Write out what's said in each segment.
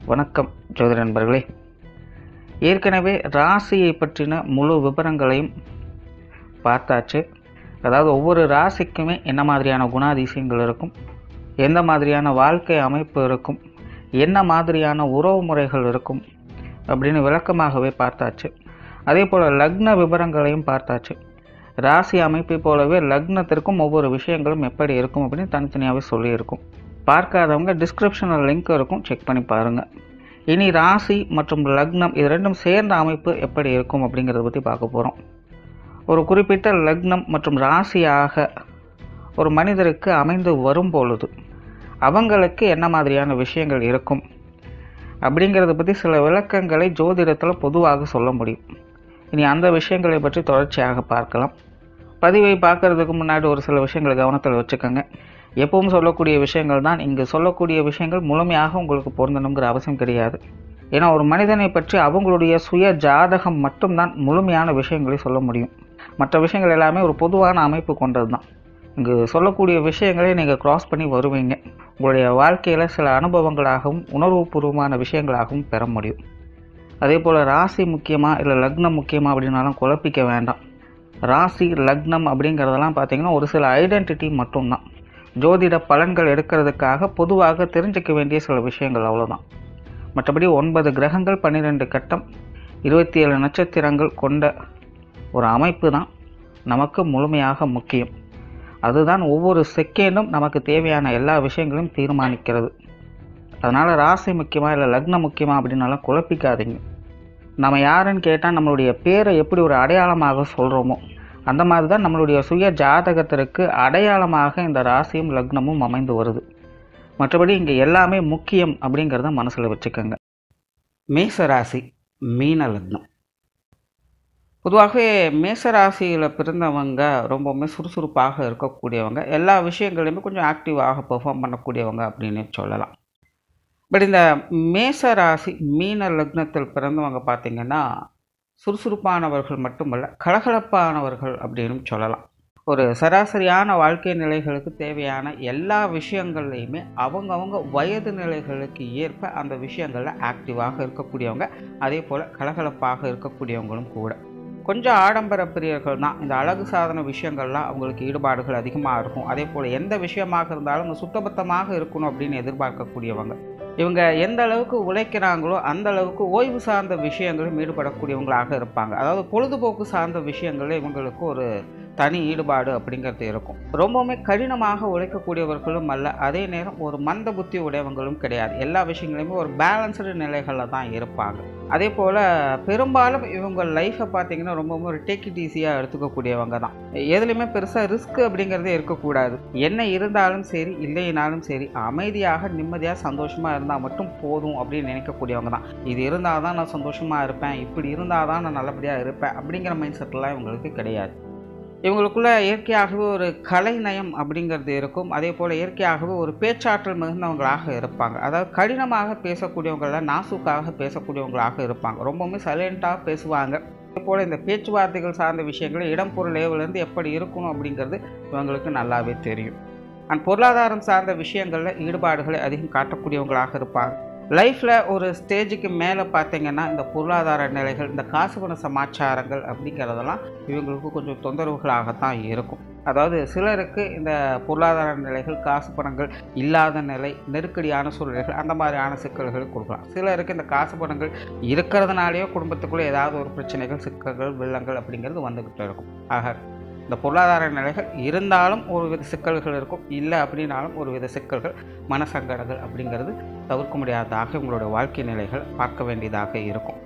வணக்கம் ஜோதிட நண்பர்களே. ஏற்கனவே ராசியை பற்றின முழு விவரங்களையும் பார்த்தாச்சு. அதாவது ஒவ்வொரு ராசிக்குமே என்ன மாதிரியான குணாதிசயங்கள் இருக்கும், எந்த மாதிரியான வாழ்க்கை அமைப்பு இருக்கும், என்ன மாதிரியான உறவு முறைகள் இருக்கும் அப்படின்னு விளக்கமாகவே பார்த்தாச்சு. அதே போல் லக்ன விவரங்களையும் பார்த்தாச்சு. ராசி அமைப்பை போலவே லக்னத்திற்கும் ஒவ்வொரு விஷயங்களும் எப்படி இருக்கும் அப்படின்னு தனித்தனியாகவே சொல்லியிருக்கும். பார்க்காதவங்க டிஸ்கிரிப்ஷனில் லிங்க் இருக்கும், செக் பண்ணி பாருங்கள். இனி ராசி மற்றும் லக்னம் இது ரெண்டும் சேர்ந்த அமைப்பு எப்படி இருக்கும் அப்படிங்கிறத பற்றி பார்க்க போகிறோம். ஒரு குறிப்பிட்ட லக்னம் மற்றும் ராசியாக ஒரு மனிதருக்கு அமைந்து வரும் பொழுது அவங்களுக்கு என்ன மாதிரியான விஷயங்கள் இருக்கும் அப்படிங்கிறத பற்றி சில விளக்கங்களை ஜோதிடத்தில் பொதுவாக சொல்ல முடியும். இனி அந்த விஷயங்களை பற்றி தொடர்ச்சியாக பார்க்கலாம். பதிவை பார்க்குறதுக்கு முன்னாடி ஒரு சில விஷயங்களை கவனத்தில் வச்சுக்கோங்க. எப்பவும் சொல்லக்கூடிய விஷயங்கள் தான் இங்கு சொல்லக்கூடிய விஷயங்கள் முழுமையாக உங்களுக்கு பொருந்தணுங்கிற அவசியம் கிடையாது. ஏன்னா ஒரு மனிதனை பற்றி அவங்களுடைய சுய ஜாதகம் மட்டும்தான் முழுமையான விஷயங்களை சொல்ல முடியும். மற்ற விஷயங்கள் எல்லாமே ஒரு பொதுவான அமைப்பு கொண்டது தான். இங்கு சொல்லக்கூடிய விஷயங்களை நீங்கள் கிராஸ் பண்ணி வருவீங்க. உங்களுடைய வாழ்க்கையில் சில அனுபவங்களாகவும் உணர்வுபூர்வமான விஷயங்களாகவும் பெற முடியும். அதே போல் ராசி முக்கியமாக இல்லை லக்னம் முக்கியமாக அப்படின்னாலும் குழப்பிக்க வேண்டாம். ராசி லக்னம் அப்படிங்கிறதெல்லாம் பார்த்திங்கன்னா ஒரு சில ஐடென்டிட்டி மட்டும்தான். ஜோதிட பலன்கள் எடுக்கிறதுக்காக பொதுவாக தெரிஞ்சிக்க வேண்டிய சில விஷயங்கள் அவ்வளோதான். மற்றபடி 9 கிரகங்கள் 12 கட்டம் 27 நட்சத்திரங்கள் கொண்ட ஒரு அமைப்பு தான் நமக்கு முழுமையாக முக்கியம். அதுதான் ஒவ்வொரு செகண்டும் நமக்கு தேவையான எல்லா விஷயங்களையும் தீர்மானிக்கிறது. அதனால் ராசி முக்கியமாக இல்லை லக்னம் முக்கியமாக அப்படின்னாலும் குழப்பிக்காதீங்க. நம்ம யாருன்னு கேட்டால் நம்மளுடைய பேரை எப்படி ஒரு அடையாளமாக சொல்கிறோமோ அந்த மாதிரி தான் நம்மளுடைய சுய ஜாதகத்திற்கு அடையாளமாக இந்த ராசியும் லக்னமும் அமைந்து வருது. மற்றபடி இங்கே எல்லாமே முக்கியம் அப்படிங்கிறத மனசில் வச்சுக்கோங்க. மேச ராசி, மீன லக்னம். பொதுவாகவே மேசராசியில் பிறந்தவங்க ரொம்பவுமே சுறுசுறுப்பாக இருக்கக்கூடியவங்க, எல்லா விஷயங்களையுமே கொஞ்சம் ஆக்டிவாக பெர்ஃபார்ம் பண்ணக்கூடியவங்க அப்படின்னு சொல்லலாம். பட் இந்த மேச ராசி மீன லக்னத்தில் பிறந்தவங்க பார்த்திங்கன்னா சுறுசுறுப்பானவர்கள் மட்டுமல்ல, கலகலப்பானவர்கள் அப்படின்னு சொல்லலாம். ஒரு சராசரியான வாழ்க்கை நிலைகளுக்கு தேவையான எல்லா விஷயங்கள்லையுமே அவங்கவுங்க வயது நிலைகளுக்கு ஏற்ப அந்த விஷயங்களில் ஆக்டிவாக இருக்கக்கூடியவங்க, அதே போல் கலகலப்பாக இருக்கக்கூடியவங்களும் கூட. கொஞ்சம் ஆடம்பர பிரியர்கள் தான். இந்த அழகு சாதன விஷயங்கள்லாம் அவங்களுக்கு ஈடுபாடுகள் அதிகமாக இருக்கும். அதே போல் எந்த விஷயமாக இருந்தாலும் சுத்தபத்தமாக இருக்கணும் அப்படின்னு எதிர்பார்க்கக்கூடியவங்க. இவங்க எந்த அளவுக்கு உழைக்கிறாங்களோ அந்த அளவுக்கு ஓய்வு சார்ந்த விஷயங்களும் ஈடுபடக்கூடியவங்களாக இருப்பாங்க. அதாவது பொழுதுபோக்கு சார்ந்த விஷயங்களில் இவங்களுக்கு ஒரு தனி ஈடுபாடு அப்படிங்கிறது இருக்கும். ரொம்பவுமே கடினமாக உழைக்கக்கூடியவர்களும் அல்ல, அதே நேரம் ஒரு மந்த புத்தி உடையவங்களும் கிடையாது. எல்லா விஷயங்களையுமே ஒரு பேலன்ஸ்டு நிலைகளில் தான் இருப்பாங்க. அதே போல் பெரும்பாலும் இவங்க லைஃப்பை பார்த்திங்கன்னா ரொம்பவும் ஒரு டேக் இட் ஈஸியாக எடுத்துக்கக்கூடியவங்க தான். எதுலையுமே பெருசாக ரிஸ்க் அப்படிங்கிறதே இருக்கக்கூடாது. என்ன இருந்தாலும் சரி இல்லைனாலும் சரி அமைதியாக நிம்மதியாக சந்தோஷமாக இருந்தால் மட்டும் போதும் அப்படின்னு நினைக்கக்கூடியவங்க தான். இது இருந்தால் தான் நான் சந்தோஷமாக இருப்பேன், இப்படி இருந்தால் தான் நான் நல்லபடியாக இருப்பேன் அப்படிங்கிற மைண்ட் செட்டெலாம் இவங்களுக்கு கிடையாது. இவங்களுக்குள்ள இயற்கையாகவே ஒரு கலை நயம் அப்படிங்கிறது இருக்கும். அதே போல் இயற்கையாகவே ஒரு பேச்சாற்றல் மிகுந்தவங்களாக இருப்பாங்க. அதாவது கடினமாக பேசக்கூடியவங்கள நாசூக்காக பேசக்கூடியவங்களாக இருப்பாங்க. ரொம்பவுமே சைலண்ட்டாக பேசுவாங்க. அதே போல் இந்த பேச்சுவார்த்தைகள் சார்ந்த விஷயங்கள் இடம் பொருள் லேவிலேருந்து எப்படி இருக்கணும் அப்படிங்கிறது இவங்களுக்கு நல்லாவே தெரியும். அண்ட் பொருளாதாரம் சார்ந்த விஷயங்களில் ஈடுபாடுகளை அதிகம் காட்டக்கூடியவங்களாக இருப்பாங்க. லைஃப்பில் ஒரு ஸ்டேஜுக்கு மேலே பார்த்திங்கன்னா இந்த பொருளாதார நிலைகள், இந்த காசு பண சமாச்சாரங்கள் அப்படிங்கிறதெல்லாம் இவங்களுக்கு கொஞ்சம் தொந்தரவுகளாகத்தான் இருக்கும். அதாவது சிலருக்கு இந்த பொருளாதார நிலைகள், காசு பணங்கள் இல்லாத நிலை, நெருக்கடியான சூழ்நிலைகள் அந்த மாதிரியான சிக்கல்களை கொடுக்கலாம். சிலருக்கு இந்த காசு பணங்கள் இருக்கிறதுனாலேயோ குடும்பத்துக்குள்ளே ஏதாவது ஒரு பிரச்சனைகள், சிக்கல்கள், வெள்ளங்கள் அப்படிங்கிறது வந்துக்கிட்டு இருக்கும். ஆக இந்த பொருளாதார நிலைகள் இருந்தாலும் ஒரு வித சிக்கல்கள் இருக்கும், இல்லை அப்படின்னாலும் ஒரு வித சிக்கல்கள், மனசங்கடங்கள் அப்படிங்கிறது தவிர்க்க முடியாததாக உங்களுடைய வாழ்க்கை நிலைகள் பார்க்க வேண்டியதாக இருக்கும்.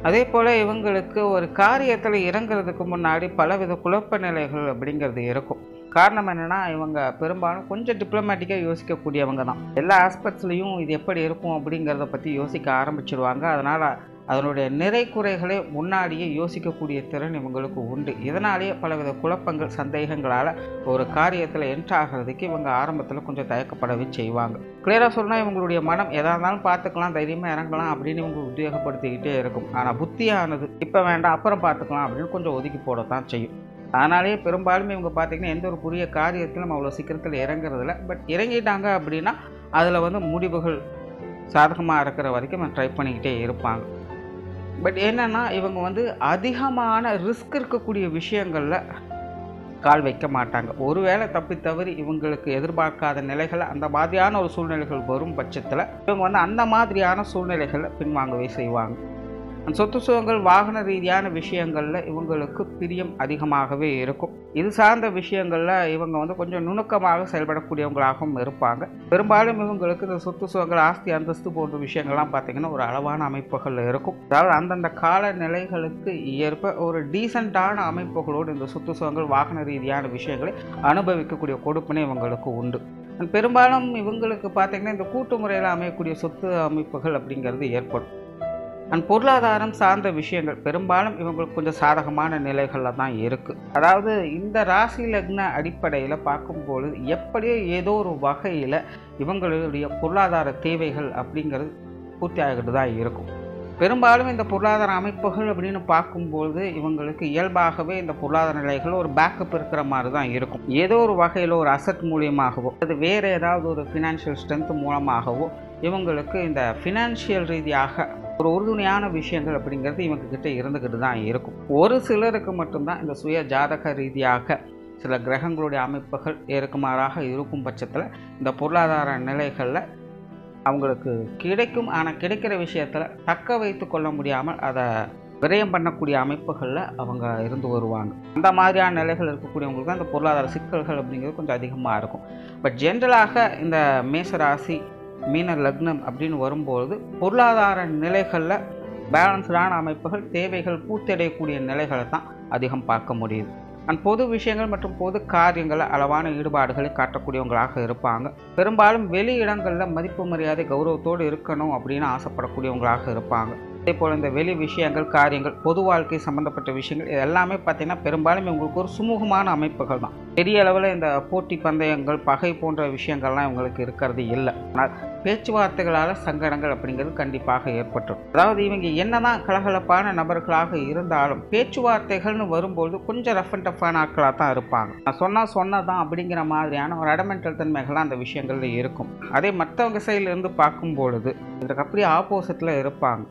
அதே போல் இவங்களுக்கு ஒரு காரியத்தில் இறங்குறதுக்கு முன்னாடி பலவித குழப்ப நிலைகள் அப்படிங்கிறது இருக்கும். காரணம் என்னென்னா இவங்க பெரும்பாலும் கொஞ்சம் டிப்ளமேட்டிக்காக யோசிக்கக்கூடியவங்க தான். எல்லா ஆஸ்பெக்ட்ஸ்லேயும் இது எப்படி இருக்கும் அப்படிங்கிறத பற்றி யோசிக்க ஆரம்பிச்சிடுவாங்க. அதனால் அதனுடைய நிறை குறைகளை முன்னாடியே யோசிக்கக்கூடிய திறன் இவங்களுக்கு உண்டு. இதனாலேயே பலவித குழப்பங்கள், சந்தேகங்களால் ஒரு காரியத்தில் என்ட்ராகிறதுக்கு இவங்க ஆரம்பத்தில் கொஞ்சம் தயக்கப்படவே செய்வாங்க. கிளியராக சொன்னால் இவங்களுடைய மனம் எதாக இருந்தாலும் பார்த்துக்கலாம், தைரியமாக இறங்கலாம் அப்படின்னு இவங்க உத்வேகப்படுத்திக்கிட்டே இருக்கும். ஆனால் புத்தியானது இப்போ வேண்டாம் அப்புறம் பார்த்துக்கலாம் அப்படின்னு கொஞ்சம் ஒதுக்கி போடத்தான் செய்யும். அதனாலேயே பெரும்பாலுமே இவங்க பார்த்திங்கன்னா எந்த ஒரு புதிய காரியத்திலும் அவ்வளோ சீக்கிரத்தில் இறங்குறதில்ல. பட் இறங்கிட்டாங்க அப்படின்னா அதில் முடிவுகள் சாதகமாக இருக்கிற வரைக்கும் ட்ரை பண்ணிக்கிட்டே இருப்பாங்க. பட் என்னென்னா இவங்க வந்து அதிகமான ரிஸ்க் இருக்கக்கூடிய விஷயங்களில் கால் வைக்க மாட்டாங்க. ஒருவேளை தப்பி தவறி இவங்களுக்கு எதிர்பார்க்காத நிலைகள் அந்த மாதிரியான ஒரு சூழ்நிலைகள் வரும் பட்சத்தில் இவங்க வந்து அந்த மாதிரியான சூழ்நிலைகளை பின்வாங்கவே செய்வாங்க. சொத்து சுகங்கள் வாகன ரீதியான விஷயங்களில் இவங்களுக்கு பிரியம் அதிகமாகவே இருக்கும். இது சார்ந்த விஷயங்களில் இவங்க வந்து கொஞ்சம் நுணுக்கமாக செயல்படக்கூடியவங்களாகவும் இருப்பாங்க. பெரும்பாலும் இவங்களுக்கு இந்த சொத்து சுகங்கள் ஆஸ்தி அந்தஸ்து போன்ற விஷயங்கள்லாம் பார்த்திங்கன்னா ஒரு அளவான அமைப்புகள் இருக்கும். அதாவது அந்தந்த கால நிலைகளுக்கு ஏற்ப ஒரு டீசெண்டான அமைப்புகளோடு இந்த சொத்து சுகங்கள் வாகன ரீதியான விஷயங்களை அனுபவிக்கக்கூடிய கொடுப்பினை இவங்களுக்கு உண்டு. பெரும்பாலும் இவங்களுக்கு பார்த்திங்கன்னா இந்த கூட்டு முறையில் அமையக்கூடிய சொத்து அமைப்புகள் அப்படிங்கிறது ஏற்படும். பொருளாதாரம் சார்ந்த விஷயங்கள் பெரும்பாலும் இவங்களுக்கு கொஞ்சம் சாதகமான நிலைகளில் தான் இருக்குது. அதாவது இந்த ராசி லக்ன அடிப்படையில் பார்க்கும்பொழுது எப்படியோ ஏதோ ஒரு வகையில் இவங்களுடைய பொருளாதார தேவைகள் அப்படிங்கிறது பூர்த்தி ஆகிட்டு தான் இருக்கும். பெரும்பாலும் இந்த பொருளாதார அமைப்புகள் அப்படின்னு பார்க்கும்பொழுது இவங்களுக்கு இயல்பாகவே இந்த பொருளாதார நிலைகள் ஒரு பேக்கப் இருக்கிற மாதிரி தான் இருக்கும். ஏதோ ஒரு வகையில் ஒரு அசட் மூலியமாகவோ அது வேறு ஏதாவது ஒரு ஃபினான்ஷியல் ஸ்ட்ரென்த் மூலமாகவோ இவங்களுக்கு இந்த ஃபினான்ஷியல் ரீதியாக ஒரு உறுதுணையான விஷயங்கள் அப்படிங்கிறது இவங்கக்கிட்ட இருந்துக்கிட்டு தான் இருக்கும். ஒரு சிலருக்கு மட்டும்தான் இந்த சுய ஜாதக ரீதியாக சில கிரகங்களுடைய அமைப்புகள் ஏற்குமாறாக இருக்கும் பட்சத்தில் இந்த பொருளாதார நிலைகளில் அவங்களுக்கு கிடைக்கும். ஆனால் கிடைக்கிற விஷயத்தில் தக்க வைத்து கொள்ள முடியாமல் அதை விரயம் பண்ணக்கூடிய அமைப்புகளில் அவங்க இருந்து வருவாங்க. அந்த மாதிரியான நிலைகள் இருக்கக்கூடியவங்களுக்கு தான் இந்த பொருளாதார சிக்கல்கள் அப்படிங்கிறது கொஞ்சம் அதிகமாக இருக்கும். பட் ஜென்ரலாக இந்த மேசராசி மீன லக்னம் அப்படின்னு வரும்போது பொருளாதார நிலைகளில் பேலன்ஸ்டான அமைப்புகள் தேவைகள் பூர்த்தியடையக்கூடிய நிலைகளை தான் அதிகம் பார்க்க முடியுது. பொது விஷயங்கள் மற்றும் பொது காரியங்களில் அளவான ஈடுபாடுகளை காட்டக்கூடியவங்களாக இருப்பாங்க. பெரும்பாலும் வெளி இடங்களில் மதிப்பு மரியாதை கௌரவத்தோடு இருக்கணும் அப்படின்னு ஆசைப்படக்கூடியவங்களாக இருப்பாங்க. அதே போல் இந்த வெளி விஷயங்கள் காரியங்கள் பொது வாழ்க்கை சம்மந்தப்பட்ட விஷயங்கள் இது எல்லாமே பார்த்திங்கன்னா பெரும்பாலும் இவங்களுக்கு ஒரு சுமூகமான அமைப்புகள் தான். பெரிய அளவில் இந்த போட்டி பந்தயங்கள் பகை போன்ற விஷயங்கள்லாம் இவங்களுக்கு இருக்கிறது இல்லை. ஆனால் பேச்சுவார்த்தைகளால் சங்கடங்கள் அப்படிங்கிறது கண்டிப்பாக ஏற்பட்டுரும். அதாவது இவங்க என்னதான் கலகலப்பான நபர்களாக இருந்தாலும் பேச்சுவார்த்தைகள்னு வரும்போது கொஞ்சம் ரஃப் அண்ட் டஃப்பான ஆட்களாக தான் இருப்பாங்க. நான் சொன்னதான் அப்படிங்கிற மாதிரியான ஒரு அடமெண்டல் தன்மைகள்லாம் அந்த விஷயங்கள்ல இருக்கும். அதே மற்றவங்க சைட்லேருந்து பார்க்கும்பொழுது இதுக்கு அப்படியே ஆப்போசிட்டில் இருப்பாங்க.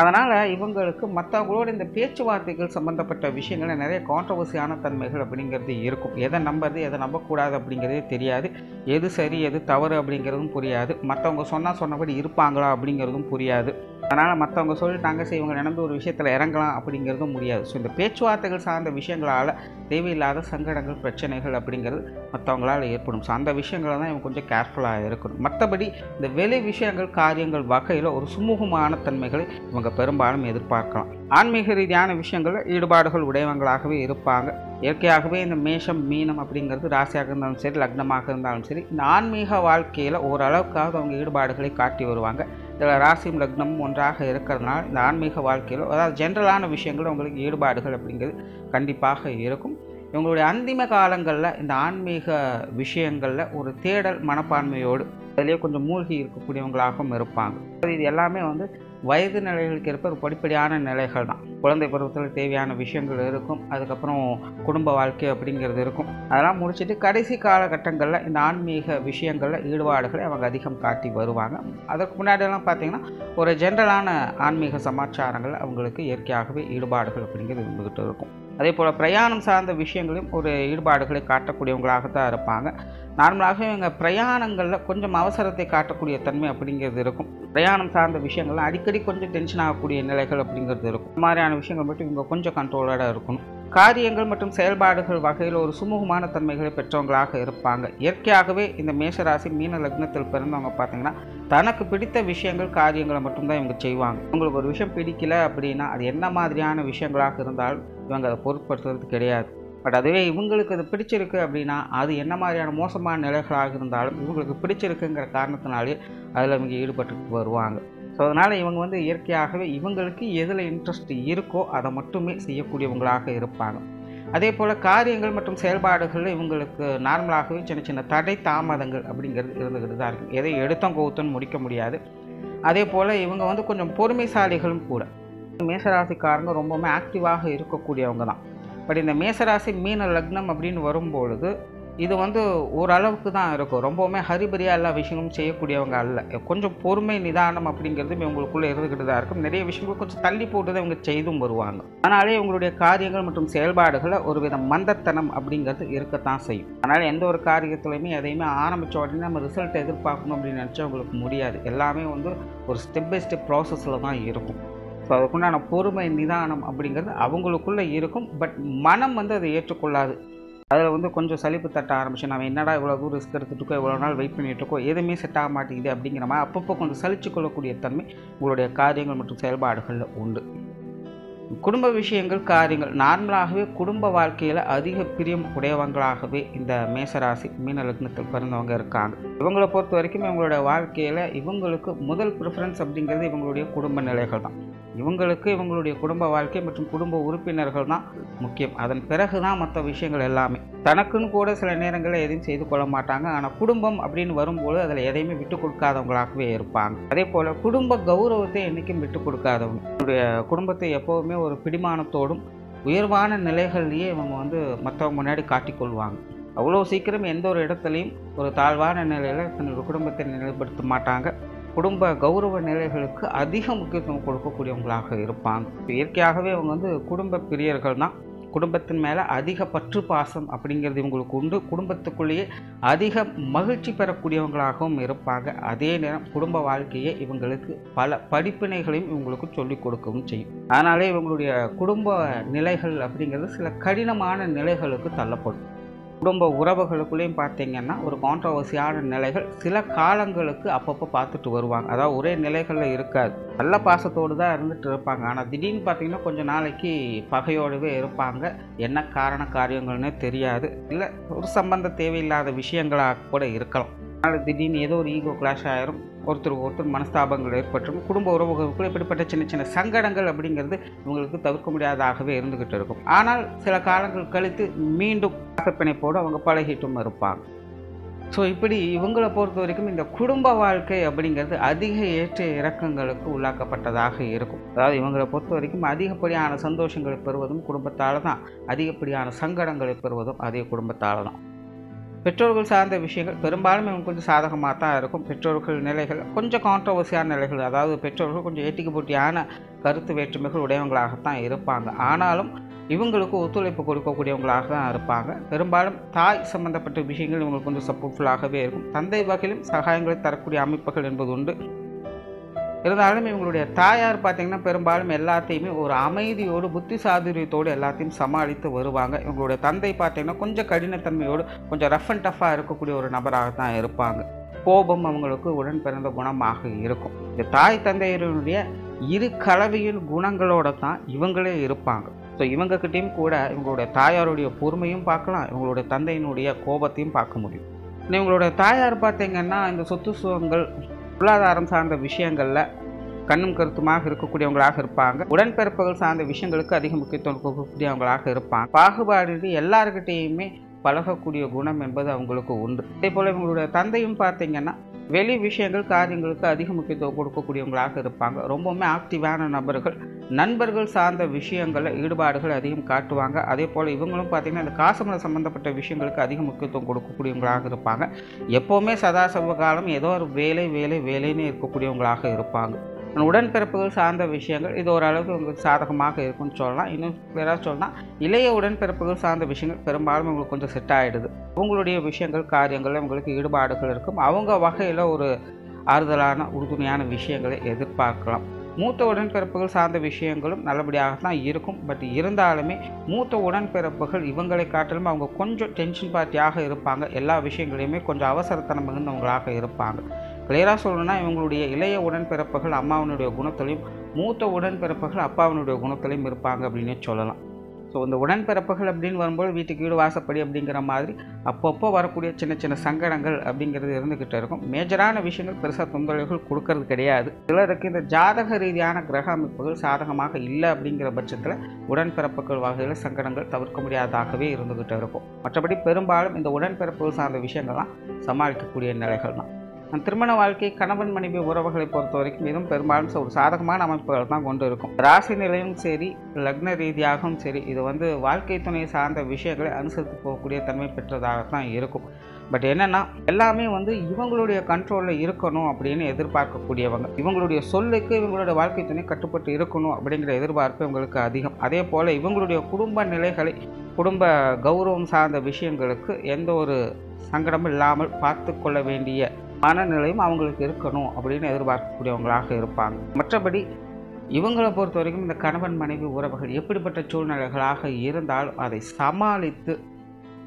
அதனால் இவங்களுக்கு மற்றவங்களோட இந்த பேச்சுவார்த்தைகள் சம்மந்தப்பட்ட விஷயங்களில் நிறைய கான்ட்ரவர்சியான தன்மைகள் அப்படிங்கிறது இருக்கும். எதை நம்புறது எதை நம்பக்கூடாது அப்படிங்கிறதே தெரியாது. எது சரி எது தவறு அப்படிங்கிறதும் புரியாது. மற்றவங்க சொன்னபடி இருப்பாங்களா அப்படிங்கிறதும் புரியாது. அதனால் மற்றவங்க சொல்லிட்டாங்க சரி இவங்க நடந்து ஒரு விஷயத்தில் இறங்கலாம் அப்படிங்கிறதும் முடியாது. ஸோ இந்த பேச்சுவார்த்தைகள் சார்ந்த விஷயங்களால் தேவையில்லாத சங்கடங்கள் பிரச்சனைகள் அப்படிங்கிறது மற்றவங்களால் ஏற்படும். ஸோ அந்த விஷயங்களை தான் இவங்க கொஞ்சம் கேர்ஃபுல்லாக இருக்கணும். மற்றபடி இந்த வெளி விஷயங்கள் காரியங்கள் வகையில் ஒரு சுமூகமான தன்மைகளை இவங்க பெரும்பாலும் எதிர்பார்க்கலாம். ஆன்மீக ரீதியான விஷயங்களில் ஈடுபாடுகள் உடையவங்களாகவே இருப்பாங்க. இயற்கையாகவே இந்த மேஷம் மீனம் அப்படிங்கிறது ராசியாக இருந்தாலும் சரி லக்னமாக இருந்தாலும் சரி இந்த ஆன்மீக வாழ்க்கையில் ஓரளவுக்காக அவங்க ஈடுபாடுகளை காட்டி வருவாங்க. இதில் ராசியும் லக்னமும் ஒன்றாக இருக்கிறதுனால இந்த ஆன்மீக வாழ்க்கையில் அதாவது ஜென்ரலான விஷயங்கள் உங்களுக்கு ஈடுபாடுகள் அப்படிங்கிறது கண்டிப்பாக இருக்கும். இவங்களுடைய அந்திம காலங்களில் இந்த ஆன்மீக விஷயங்களில் ஒரு தேடல் மனப்பான்மையோடு அதிலே கொஞ்சம் மூழ்கி இருக்கக்கூடியவங்களாகவும் இருப்பாங்க. இது எல்லாமே வந்து வயது நிலைகளுக்கு ஏற்ப ஒரு படிப்படியான நிலைகள் தான். குழந்தை பருவத்தில் தேவையான விஷயங்கள் இருக்கும். அதுக்கப்புறம் குடும்ப வாழ்க்கை அப்படிங்கிறது இருக்கும். அதெல்லாம் முடிச்சுட்டு கடைசி காலகட்டங்களில் இந்த ஆன்மீக விஷயங்களில் ஈடுபாடுகளை அவங்க அதிகம் காட்டி வருவாங்க. அதற்கு முன்னாடியெல்லாம் பார்த்திங்கன்னா ஒரு ஜென்ரலான ஆன்மீக சமாச்சாரங்கள் அவங்களுக்கு இயற்கையாகவே ஈடுபாடுகள் அப்படிங்கிறது இருந்துக்கிட்டு இருக்கும். அதே போல் பிரயாணம் சார்ந்த விஷயங்களையும் ஒரு ஈடுபாடுகளை காட்டக்கூடியவங்களாகத்தான் இருப்பாங்க. நார்மலாக இவங்க பிரயாணங்களில் கொஞ்சம் அவசரத்தை காட்டக்கூடிய தன்மை அப்படிங்கிறது இருக்கும். பிரயாணம் சார்ந்த விஷயங்கள்லாம் அடிக்கடி கொஞ்சம் டென்ஷன் ஆகக்கூடிய நிலைகள் அப்படிங்கிறது இருக்கும். இந்த மாதிரியான விஷயங்கள் மட்டும் இவங்க கொஞ்சம் கண்ட்ரோலோட இருக்கணும். காரியங்கள் மற்றும் செயல்பாடுகள் வகையில் ஒரு சுமூகமான தன்மைகளை பெற்றவங்களாக இருப்பாங்க. இயற்கையாகவே இந்த மேஷராசி மீன லக்னத்தில் பிறந்தவங்க பார்த்திங்கன்னா தனக்கு பிடித்த விஷயங்கள் காரியங்களை மட்டும்தான் இவங்க செய்வாங்க. உங்களுக்கு ஒரு விஷயம் பிடிக்கல அப்படின்னா அது என்ன மாதிரியான விஷயங்களாக இருந்தாலும் இவங்க அதை பொருட்படுத்துறது கிடையாது. பட் அதுவே இவங்களுக்கு அது பிடிச்சிருக்கு அப்படின்னா அது என்ன மாதிரியான மோசமான நிலைகளாக இருந்தாலும் இவங்களுக்கு பிடிச்சிருக்குங்கிற காரணத்தினாலே அதில் இவங்க ஈடுபட்டு வருவாங்க. ஸோ அதனால் இவங்க வந்து இயற்கையாகவே இவங்களுக்கு எதில் இன்ட்ரெஸ்ட் இருக்கோ அதை மட்டுமே செய்யக்கூடியவங்களாக இருப்பாங்க. அதே போல் காரியங்கள் மற்றும் செயல்பாடுகளில் இவங்களுக்கு நார்மலாகவே சின்ன சின்ன தடை தாமதங்கள் அப்படிங்கிறது இருந்துக்கிட்டு தான் இருக்குது. எதை எடுத்தோம் கவுத்தோன்னு முடிக்க முடியாது. அதே போல் இவங்க வந்து கொஞ்சம் பொறுமைசாலிகளும் கூட. மேசராசிக்காரங்க ரொம்பவுமே ஆக்டிவாக இருக்கக்கூடியவங்க தான். பட் இந்த மேசராசி மீன லக்னம் அப்படின்னு வரும்பொழுது இது ஓரளவுக்கு தான் இருக்கும். ரொம்பவுமே ஹரிபரியாக எல்லா விஷயங்களும் செய்யக்கூடியவங்க அல்ல. கொஞ்சம் பொறுமை, நிதானம் அப்படிங்கிறதும் இவங்களுக்குள்ளே இருந்துக்கிட்டு தான் இருக்கும். நிறைய விஷயங்கள் கொஞ்சம் தள்ளி போட்டு தான் இவங்க செய்தும் வருவாங்க. ஆனாலே இவங்களுடைய காரியங்கள் மற்றும் செயல்பாடுகளை ஒரு வித மந்தத்தனம் அப்படிங்கிறது இருக்கத்தான் செய்யும். அதனால் எந்த ஒரு காரியத்துலையுமே எதையுமே ஆரம்பித்த உடனே நம்ம ரிசல்ட் எதிர்பார்க்கணும் அப்படின்னு நினச்சா உங்களுக்கு முடியாது. எல்லாமே ஒரு ஸ்டெப் பை ஸ்டெப் ப்ராசஸில் தான் இருக்கும். ஸோ அதுக்குண்டான பொறுமை, நிதானம் அப்படிங்கிறது அவங்களுக்குள்ளே இருக்கும். பட் மனம் அதை ஏற்றுக்கொள்ளாது. அதில் கொஞ்சம் சலிப்பு தட்ட ஆரம்பிச்சு, நம்ம என்னடா இவ்வளோ தூரம் ரிஸ்க் எடுத்துகிட்டு இவ்வளோ நாள் வெயிட் பண்ணிகிட்ருக்கோம், எதுவுமே செட் ஆக மாட்டேங்குது அப்படிங்கிற மாதிரி அப்பப்போ கொஞ்சம் சலிச்சு கொள்ளக்கூடிய தன்மை உங்களுடைய காரியங்கள் மற்றும் செயல்பாடுகளில் உண்டு. குடும்ப விஷயங்கள், காரியங்கள் நார்மலாகவே குடும்ப வாழ்க்கையில் அதிக பிரியம் உடையவங்களாகவே இந்த மேசராசி மீன லக்னத்தில் பிறந்தவங்க இருக்காங்க. இவங்களை பொறுத்த வரைக்கும் இவங்களுடைய வாழ்க்கையில் இவங்களுக்கு முதல் ப்ரிஃபரன்ஸ் அப்படிங்கிறது இவங்களுடைய குடும்ப நிலைகள் தான். இவங்களுக்கு இவங்களுடைய குடும்ப வாழ்க்கை மற்றும் குடும்ப உறுப்பினர்கள் தான் முக்கியம். அதன் பிறகு தான் மற்ற விஷயங்கள் எல்லாமே. தனக்குன்னு கூட சில நேரங்களில் எதையும் செய்து கொள்ள மாட்டாங்க. ஆனால் குடும்பம் அப்படின்னு வரும்போது அதில் எதையுமே விட்டு கொடுக்காதவங்களாகவே இருப்பாங்க. அதே போல் குடும்ப கௌரவத்தை என்றைக்கும் விட்டு கொடுக்காதவங்க. இவங்களுடைய குடும்பத்தை எப்போவுமே ஒரு பிடிமானத்தோடும் உயர்வான நிலைகள்லேயே இவங்க மற்றவங்க முன்னாடி காட்டிக்கொள்வாங்க. அவ்வளோ சீக்கிரம் எந்த ஒரு இடத்துலையும் ஒரு தாழ்வான நிலையில் தன்னுடைய குடும்பத்தை நிலைப்படுத்த மாட்டாங்க. குடும்ப கௌரவ நிலைகளுக்கு அதிக முக்கியத்துவம் கொடுக்கக்கூடியவங்களாக இருப்பாங்க. இயற்கையாகவே அவங்க குடும்ப பிரியர்கள் தான். குடும்பத்தின் மேலே அதிக பற்று பாசம் அப்படிங்கிறது இவங்களுக்கு உண்டு. குடும்பத்துக்குள்ளேயே அதிக மகிழ்ச்சி பெறக்கூடியவங்களாகவும் இருப்பாங்க. அதே நேரம் குடும்ப வாழ்க்கையை இவங்களுக்கு பல படிப்பினைகளையும் இவங்களுக்கு சொல்லிக் கொடுக்கவும் செய்யும். அதனாலே இவங்களுடைய குடும்ப நிலைகள் அப்படிங்கிறது சில கடினமான நிலைகளுக்கு தள்ளப்படும். குடும்ப உறவுகளுக்குள்ளேயும் பார்த்தீங்கன்னா ஒரு கான்ட்ரவர்சியான நிலைகள் சில காலங்களுக்கு அப்பப்போ பார்த்துட்டு வருவாங்க. அதாவது ஒரே நிலைகளில் இருக்காது. நல்ல பாசத்தோடு தான் இருந்துட்டு இருப்பாங்க. ஆனால் திடீர்னு பார்த்தீங்கன்னா கொஞ்சம் நாளைக்கு பகையோடவே இருப்பாங்க. என்ன காரியங்கள்னே தெரியாது. இல்லை ஒரு சம்பந்த தேவையில்லாத விஷயங்களாக கூட இருக்கலாம். அதனால் திடீர்னு ஏதோ ஒரு ஈகோ கிளாஷ் ஆயிரும். ஒருத்தருக்கு ஒருத்தர் மனஸ்தாபங்கள் ஏற்பட்டும். குடும்ப உறவுகளுக்குள்ள இப்படிப்பட்ட சின்ன சின்ன சங்கடங்கள் அப்படிங்கிறது இவங்களுக்கு தவிர்க்க முடியாதாகவே இருந்துக்கிட்டு இருக்கும். ஆனால் சில காலங்கள் கழித்து மீண்டும் பிணைப்போடு அவங்க பழகிட்டும் இருப்பாங்க. ஸோ இப்படி இவங்களை பொறுத்த வரைக்கும் இந்த குடும்ப வாழ்க்கை அப்படிங்கிறது அதிக ஏற்ற இறக்கங்களுக்கு உள்ளாக்கப்பட்டதாக இருக்கும். அதாவது இவங்களை பொறுத்த வரைக்கும் அதிகப்படியான சந்தோஷங்களை பெறுவதும் குடும்பத்தால் தான், அதிகப்படியான சங்கடங்களை பெறுவதும் அதே குடும்பத்தால் தான். பெற்றோர்கள் சார்ந்த விஷயங்கள் பெரும்பாலும் இவங்க கொஞ்சம் சாதகமாக தான் இருக்கும். பெற்றோர்கள் நிலைகள் கொஞ்சம் கான்ட்ரவர்சியான நிலைகள், அதாவது பெற்றோர்கள் கொஞ்சம் ஏட்டிக்கு போட்டியான கருத்து வேற்றுமைகள் உடையவங்களாகத்தான் இருப்பாங்க. ஆனாலும் இவங்களுக்கு ஒத்துழைப்பு கொடுக்கக்கூடியவங்களாக தான் இருப்பாங்க. பெரும்பாலும் தாய் சம்பந்தப்பட்ட விஷயங்கள் இவங்களுக்கு கொஞ்சம் சப்போர்ட்ஃபுல்லாகவே இருக்கும். தந்தை வகையிலும் சகாயங்களை தரக்கூடிய அமைப்புகள் என்பது உண்டு. இருந்தாலும் இவங்களுடைய தாயார் பார்த்திங்கன்னா பெரும்பாலும் எல்லாத்தையுமே ஒரு அமைதியோடு புத்தி சாதுரியத்தோடு எல்லாத்தையும் சமாளித்து வருவாங்க. இவங்களுடைய தந்தை பார்த்திங்கன்னா கொஞ்சம் கடினத்தன்மையோடு கொஞ்சம் ரஃப் அண்ட் டஃப்பாக இருக்கக்கூடிய ஒரு நபராக தான் இருப்பாங்க. கோபம் அவங்களுக்கு உடன் பிறந்த குணமாக இருக்கும். இந்த தாய் தந்தையருடைய இரு கலவையின் குணங்களோட தான் இவங்களே இருப்பாங்க. ஸோ இவங்ககிட்டையும் கூட இவங்களுடைய தாயாருடைய பொறுமையும் பார்க்கலாம், இவங்களுடைய தந்தையினுடைய கோபத்தையும் பார்க்க முடியும். இவங்களுடைய தாயார் பார்த்திங்கன்னா இந்த சொத்து சுகங்கள் பொருளாதாரம் சார்ந்த விஷயங்களில் கண்ணும் கருத்துமாக இருக்கக்கூடியவங்களாக இருப்பாங்க. உடன்பிறப்புகள் சார்ந்த விஷயங்களுக்கு அதிக முக்கியத்துவம் கொடுக்கக்கூடியவங்களாக இருப்பாங்க. பாகுபாடு எல்லாருக்கிட்டேயுமே பழகக்கூடிய குணம் என்பது அவங்களுக்கு உண்டு. அதே போல் இவங்களுடைய தந்தையும் பார்த்திங்கன்னா வெளி விஷயங்கள் காரியங்களுக்கு அதிக முக்கியத்துவம் கொடுக்கக்கூடியவங்களாக இருப்பாங்க. ரொம்பவுமே ஆக்டிவான நபர்கள். நண்பர்கள் சார்ந்த விஷயங்களில் ஈடுபாடுகள் அதிகம் காட்டுவாங்க. அதே போல் இவங்களும் பார்த்திங்கன்னா இந்த காசுமலை சம்மந்தப்பட்ட விஷயங்களுக்கு அதிக முக்கியத்துவம் கொடுக்கக்கூடியவங்களாக இருப்பாங்க. எப்போவுமே சதாசர்வ காலம் ஏதோ ஒரு வேலைன்னு இருக்கக்கூடியவங்களாக இருப்பாங்க. உடன்பிறப்புகள் சார்ந்த விஷயங்கள் இது ஓரளவுக்கு உங்களுக்கு சாதகமாக இருக்குன்னு சொல்லலாம். இன்னும் வேற சொல்லலாம், இளைய உடன்பிறப்புகள் சார்ந்த விஷயங்கள் பெரும்பாலும் உங்களுக்கு கொஞ்சம் செட் ஆகிடுது. அவங்களுடைய விஷயங்கள் காரியங்களில் உங்களுக்கு ஈடுபாடுகள் இருக்கும். அவங்க வகையில் ஒரு ஆறுதலான உறுதுணையான விஷயங்களை எதிர்பார்க்கலாம். மூத்த உடன்பிறப்புகள் சார்ந்த விஷயங்களும் நல்லபடியாக தான் இருக்கும். பட் இருந்தாலுமே மூத்த உடன்பிறப்புகள் இவங்களை காட்டிலும் அவங்க கொஞ்சம் டென்ஷன் பார்ட்டியாக இருப்பாங்க. எல்லா விஷயங்களையுமே கொஞ்சம் அவசரத்தனம் மிகுந்தவங்களாக இருப்பாங்க. கிளியராக சொல்லணும்னா இவங்களுடைய இளைய உடன்பிறப்புகள் அம்மாவனுடைய குணத்திலையும் மூத்த உடன்பிறப்புகள் அப்பாவனுடைய குணத்திலையும் இருப்பாங்க அப்படின்னே சொல்லலாம். ஸோ இந்த உடன்பிறப்புகள் அப்படின்னு வரும்போது வீட்டுக்கு வீடு வாசப்படி அப்படிங்கிற மாதிரி அப்பப்போ வரக்கூடிய சின்ன சின்ன சங்கடங்கள் அப்படிங்கிறது இருந்துக்கிட்டே இருக்கும். மேஜரான விஷயங்கள் பெருசாக தொந்தரவுகள் கொடுக்கறது கிடையாது. சிலருக்கு இந்த ஜாதக ரீதியான கிரக அமைப்புகள் சாதகமாக இல்லை அப்படிங்கிற பட்சத்தில் உடன்பிறப்புகள் வகையில் சங்கடங்கள் தவிர்க்க முடியாதாகவே இருந்துக்கிட்டே இருக்கும். மற்றபடி பெரும்பாலும் இந்த உடன்பிறப்புகள் சார்ந்த விஷயங்கள்லாம் சமாளிக்கக்கூடிய நிலைகள் தான். திருமண வாழ்க்கை கணவன் மனைவி உறவுகளை பொறுத்த வரைக்கும் இதுவும் பெரும்பாலும் ஒரு சாதகமான அமைப்புகள் தான் கொண்டு இருக்கும். ராசி நிலையும் சரி, லக்ன ரீதியாகவும் சரி, இது வாழ்க்கை துணை சார்ந்த விஷயங்களை அனுசரித்து போகக்கூடிய தன்மை பெற்றதாகத்தான் இருக்கும். பட் என்னென்னா எல்லாமே இவங்களுடைய கண்ட்ரோலில் இருக்கணும் அப்படின்னு எதிர்பார்க்கக்கூடியவங்க. இவங்களுடைய சொல்லுக்கு இவங்களுடைய வாழ்க்கை துணை கட்டுப்பட்டு இருக்கணும் அப்படிங்கிற எதிர்பார்ப்பு இவங்களுக்கு அதிகம். அதே போல் இவங்களுடைய குடும்ப நிலைகளை, குடும்ப கௌரவம் சார்ந்த விஷயங்களுக்கு எந்த ஒரு சங்கடமும் இல்லாமல் பார்த்து கொள்ள வேண்டிய மனநிலையும் அவங்களுக்கு இருக்கணும் அப்படின்னு எதிர்பார்க்கக்கூடியவங்களாக இருப்பாங்க. மற்றபடி இவங்களை பொறுத்த வரைக்கும் இந்த கணவன் மனைவி உறவுகள் எப்படிப்பட்ட சூழ்நிலைகளாக இருந்தாலும் அதை சமாளித்து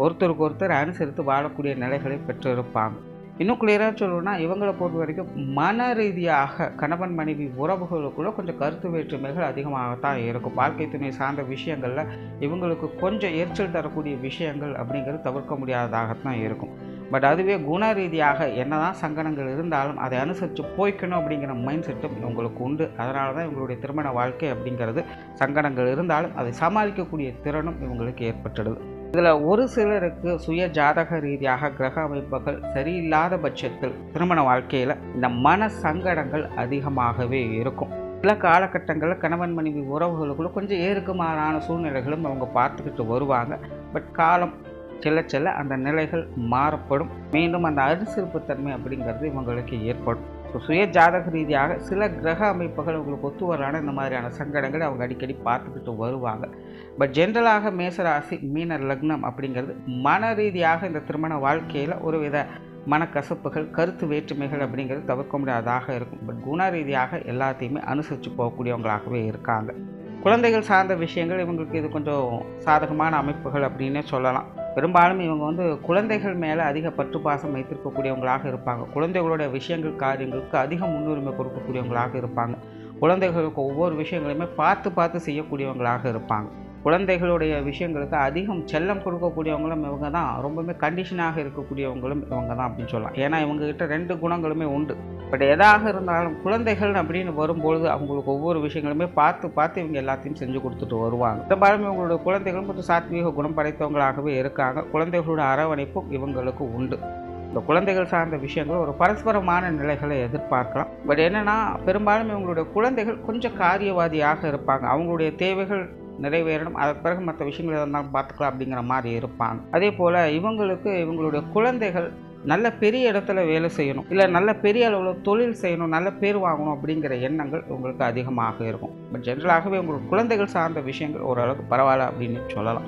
ஒருத்தருக்கு ஒருத்தர் அனுசரித்து வாழக்கூடிய நிலைகளை பெற்றிருப்பாங்க. இன்னும் கிளியராக சொல்லணும்னா இவங்களை பொறுத்த வரைக்கும் மன ரீதியாக கணவன் மனைவி உறவுகளுக்குள்ள கொஞ்சம் கருத்து வேற்றுமைகள் அதிகமாகத்தான் இருக்கும். வாழ்க்கை துணை சார்ந்த விஷயங்களில் இவங்களுக்கு கொஞ்சம் எரிச்சல் தரக்கூடிய விஷயங்கள் அப்படிங்கிறது தவிர்க்க முடியாததாகத்தான் இருக்கும். பட் அதுவே குண ரீதியாக என்னதான் சங்கடங்கள் இருந்தாலும் அதை அனுசரித்து போய்க்கணும் அப்படிங்கிற மைண்ட் செட்டும் இவங்களுக்கு உண்டு. அதனால தான் இவங்களுடைய திருமண வாழ்க்கை அப்படிங்கிறது சங்கடங்கள் இருந்தாலும் அதை சமாளிக்கக்கூடிய திறனும் இவங்களுக்கு ஏற்பட்டுடுது. இதில் ஒரு சிலருக்கு சுய ஜாதக ரீதியாக கிரக அமைப்புகள் சரியில்லாத பட்சத்தில் திருமண வாழ்க்கையில் இந்த மன சங்கடங்கள் அதிகமாகவே இருக்கும். சில காலகட்டங்களில் கணவன் மனைவி உறவுகளுக்குள்ள கொஞ்சம் ஏற்குமாறான சூழ்நிலைகளும் அவங்க பார்த்துக்கிட்டு வருவாங்க. பட் காலம் செல்ல செல்ல அந்த நிலைகள் மாறப்படும். மீண்டும் அந்த அனுசரிப்பு தன்மை அப்படிங்கிறது இவங்களுக்கு ஏற்படும். சுய ஜாதக ரீதியாக சில கிரக அமைப்புகள் உங்களுக்கு ஒத்து வரலான இந்த மாதிரியான சங்கடங்களை அவங்க அடிக்கடி பார்த்துக்கிட்டு வருவாங்க. பட் ஜென்ரலாக மேசராசி மீன லக்னம் அப்படிங்கிறது மன ரீதியாக இந்த திருமண வாழ்க்கையில் ஒரு வித மனக்கசப்புகள், கருத்து வேற்றுமைகள் அப்படிங்கிறது தவிர்க்க முடியாததாக இருக்கும். பட் குண ரீதியாக எல்லாத்தையுமே அனுசரித்து போகக்கூடியவங்களாகவே இருக்காங்க. குழந்தைகள் சார்ந்த விஷயங்கள் இவங்களுக்கு இது கொஞ்சம் சாதகமான அமைப்புகள் அப்படின்னே சொல்லலாம். பெரும்பாலும் இவங்க குழந்தைகள் மேலே அதிக பற்று பாசம் வைத்திருக்கக்கூடியவங்களாக இருப்பாங்க. குழந்தைகளுடைய விஷயங்கள், காரியங்களுக்கு அதிக முன்னுரிமை கொடுக்கக்கூடியவங்களாக இருப்பாங்க. குழந்தைகளுக்கு ஒவ்வொரு விஷயங்களையுமே பார்த்து செய்யக்கூடியவங்களாக இருப்பாங்க. குழந்தைகளுடைய விஷயங்களுக்கு அதிகம் செல்லம் கொடுக்கக்கூடியவங்களும் இவங்க தான். ரொம்பவுமே கண்டிஷனாக இருக்கக்கூடியவங்களும் இவங்க தான் அப்படின்னு சொல்லலாம். ஏன்னா இவங்ககிட்ட 2 குணங்களுமே உண்டு. பட் எதாக இருந்தாலும் குழந்தைகள் அப்படின்னு வரும்பொழுது அவங்களுக்கு ஒவ்வொரு விஷயங்களுமே பார்த்து இவங்க எல்லாத்தையும் செஞ்சு கொடுத்துட்டு வருவாங்க. பெரும்பாலும் இவங்களுடைய குழந்தைகளும் கொஞ்சம் சாத்வீக குணம் படைத்தவங்களாகவே இருக்காங்க. குழந்தைகளோட அரவணைப்பும் இவங்களுக்கு உண்டு. இந்த குழந்தைகள் சார்ந்த விஷயங்கள் ஒரு பரஸ்பரமான நிலைகளை எதிர்பார்க்கலாம். பட் என்னென்னா பெரும்பாலும் இவங்களுடைய குழந்தைகள் கொஞ்சம் காரியவாதியாக இருப்பாங்க. அவங்களுடைய தேவைகள் நிறைவேறணும், அதற்கு பிறகு மற்ற விஷயங்கள் இருந்தாலும் பார்த்துக்கலாம் அப்படிங்கிற மாதிரி இருப்பாங்க. அதே போல் இவங்களுடைய குழந்தைகள் நல்ல பெரிய இடத்துல வேலை செய்யணும், இல்லை நல்ல பெரிய அளவில் தொழில் செய்யணும், நல்ல பேர் வாங்கணும் அப்படிங்கிற எண்ணங்கள் உங்களுக்கு அதிகமாக இருக்கும். பட் ஜென்ரலாகவே உங்களுக்கு குழந்தைகள் சார்ந்த விஷயங்கள் ஓரளவுக்கு பரவாயில்ல அப்படின்னு சொல்லலாம்.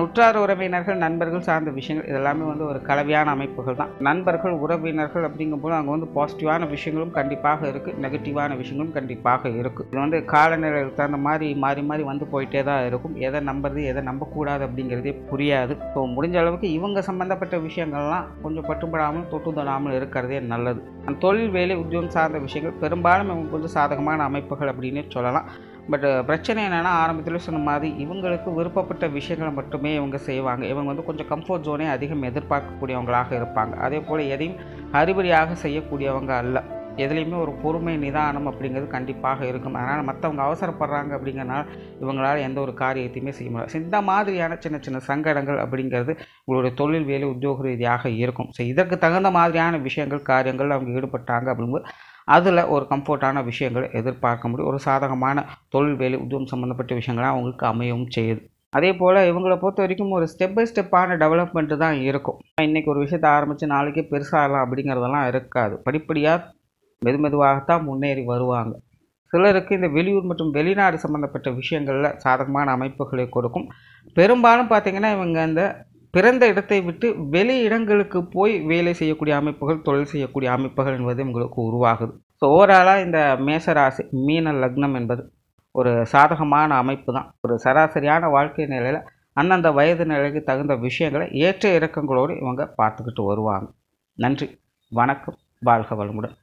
உற்றார் உறவினர்கள், நண்பர்கள் சார்ந்த விஷயங்கள் இதெல்லாமே ஒரு கலவையான அமைப்புகள் தான். நண்பர்கள், உறவினர்கள் அப்படிங்கும்போது அங்கே பாசிட்டிவான விஷயங்களும் கண்டிப்பாக இருக்குது, நெகட்டிவான விஷயங்களும் கண்டிப்பாக இருக்குது. இது காலநிலைக்கு தகுந்த மாதிரி மாறி வந்து போயிட்டே தான் இருக்கும். எதை நம்புறது எதை நம்பக்கூடாது அப்படிங்கிறதே புரியாது. ஸோ முடிஞ்ச அளவுக்கு இவங்க சம்மந்தப்பட்ட விஷயங்கள்லாம் கொஞ்சம் பட்டுப்படாமல் தொட்டுதடாமல் இருக்கிறதே நல்லது. தொழில், வேலை, உத்தியோகம் சார்ந்த விஷயங்கள் பெரும்பாலும் இவங்க கொஞ்சம் சாதகமான அமைப்புகள் அப்படின்னே சொல்லலாம். பட் பிரச்சனை என்னென்னா ஆரம்பத்தில் சொன்ன மாதிரி இவங்களுக்கு விருப்பப்பட்ட விஷயங்களை மட்டுமே இவங்க செய்வாங்க. இவங்க கொஞ்சம் கம்ஃபர்ட் ஜோனே அதிகம் எதிர்பார்க்கக்கூடியவங்களாக இருப்பாங்க. அதே போல் எதையும் அறிபறியாக செய்யக்கூடியவங்க அல்ல. எதுலேயுமே ஒரு பொறுமை, நிதானம் அப்படிங்கிறது கண்டிப்பாக இருக்கும். அதனால் மற்றவங்க அவசரப்படுறாங்க அப்படிங்கிறனால இவங்களால் எந்த ஒரு காரியத்தையுமே செய்ய முடியாது. இந்த மாதிரியான சின்ன சங்கடங்கள் அப்படிங்கிறது உங்களுடைய தொழில், வேலை, உத்தியோக ரீதியாக இருக்கும். ஸோ இதற்கு தகுந்த மாதிரியான விஷயங்கள், காரியங்கள் அவங்க ஈடுபட்டாங்க அப்படிங்கும்போது அதில் ஒரு கம்ஃபர்ட்டான விஷயங்களை எதிர்பார்க்க முடியும். ஒரு சாதகமான தொழில், வேலை, உத்தியோகம் சம்மந்தப்பட்ட விஷயங்கள்லாம் அவங்களுக்கு அமையவும் செய்யுது. அதே போல் இவங்களை பொறுத்த வரைக்கும் ஒரு ஸ்டெப் பை ஸ்டெப்பான டெவலப்மெண்ட்டு தான் இருக்கும். இன்றைக்கி ஒரு விஷயத்தை ஆரம்பித்து நாளைக்கே பெருசாகலாம் அப்படிங்கிறதெல்லாம் இருக்காது. படிப்படியாக மெதுவாகத்தான் முன்னேறி வருவாங்க. சிலருக்கு இந்த வெளியூர் மற்றும் வெளிநாடு சம்மந்தப்பட்ட விஷயங்களில் சாதகமான அமைப்புகளை கொடுக்கும். பெரும்பாலும் பார்த்திங்கன்னா இவங்க அந்த பிறந்த இடத்தை விட்டு வெளி இடங்களுக்கு போய் வேலை செய்யக்கூடிய அமைப்புகள், தொழில் செய்யக்கூடிய அமைப்புகள் என்பது உங்களுக்கு உருவாகுது. ஸோ ஓவராலாக இந்த மேசராசி மீன லக்னம் என்பது ஒரு சாதகமான அமைப்பு தான். ஒரு சராசரியான வாழ்க்கை நிலையில் அந்தந்த வயது நிலைக்கு தகுந்த விஷயங்களை ஏற்ற இறக்கங்களோடு இவங்க பார்த்துக்கிட்டு வருவாங்க. நன்றி, வணக்கம், வாழ்க வளமுடன்.